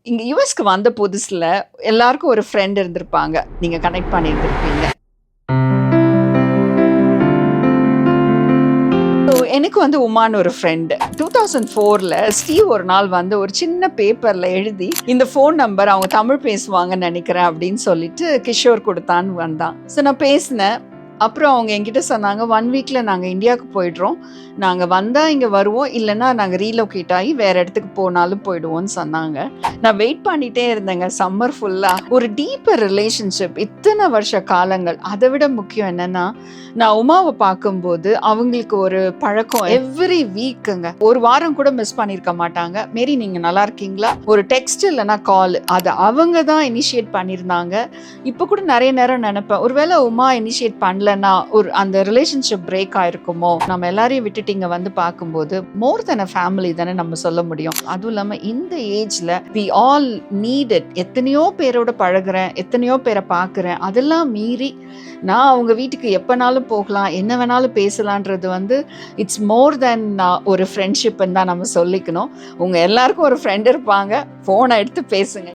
இங்க யுஎஸ்க்கு வந்த புதுசுல எல்லாருக்கும் ஒரு ஃப்ரெண்ட் இருந்திருப்பாங்க. நீங்க கனெக்ட் பண்ணியிருந்திருப்பீங்க. ஸோ எனக்கு வந்து உமான்னு ஒரு ஃப்ரெண்டு. 2004ல ஸ்டீவ் ஒரு நாள் வந்து ஒரு சின்ன பேப்பர்ல எழுதி, இந்த ஃபோன் நம்பர் அவங்க தமிழ் பேசுவாங்கன்னு நெனைக்கிறேன் அப்படின்னு சொல்லிட்டு கிஷோர் குடுத்தான்னு வந்தான். ஸோ நான் பேசினேன். அப்புறம் அவங்க என்கிட்ட சொன்னாங்க, 1 வீக்ல நாங்க இந்தியாவுக்கு போயிடுறோம். நாங்க வந்தா இங்க வருவோம். இல்லன்னா நாங்க ரீலொகேட் ஆகி வேற இடத்துக்கு போனாலும் போயிடுவோம்ன்னு சொன்னாங்க. நான் வெயிட் பண்ணிட்டே இருந்தேங்க சம்மர் ஃபுல்லா. ஒரு டீப்பர் ரிலேஷன்ஷிப் இத்தனை வருஷ காலங்கள். அதை விட முக்கியம் என்னன்னா, நான் உமாவை பார்க்கும்போது அவங்களுக்கு ஒரு பழக்கம் எவ்ரி வீக்குங்க. ஒரு வாரம் கூட மிஸ் பண்ணியிருக்க மாட்டாங்க. மேரி நீங்க நல்லா இருக்கீங்களா? ஒரு டெக்ஸ்ட் இல்லைன்னா கால். அதை அவங்க தான் இனிஷியேட் பண்ணியிருந்தாங்க. இப்போ கூட நிறைய நேரம் நினைப்பேன், ஒருவேளை உமா இனிஷியேட் பண்ணலன்னா ஒரு அந்த ரிலேஷன்ஷிப் பிரேக் ஆயிருக்குமோ. நம்ம எல்லாரையும் விட்டுட்டு இங்க வந்து பார்க்கும்போது மோர் தென் அ ஃபேமிலி தானே நம்ம சொல்ல முடியும். அதுவும் இல்லாம இந்த ஏஜ்ல வி ஆல் நீட் இட். எத்தனையோ பேரோட பழகுறேன், எத்தனையோ பேரை பார்க்குறேன். அதெல்லாம் மீறி நான் அவங்க வீட்டுக்கு எப்பனாலும் போகலாம், என்ன வேணாலும் பேசலான்றது வந்து இட்ஸ் மோர் தென் ஒரு ஃப்ரெண்ட்ஷிப்ன்னு தான் நம்ம சொல்லிக்கணும். உங்க எல்லாருக்கும் ஒரு ஃப்ரெண்ட் இருப்பாங்க. ஃபோனை எடுத்து பேசுங்க.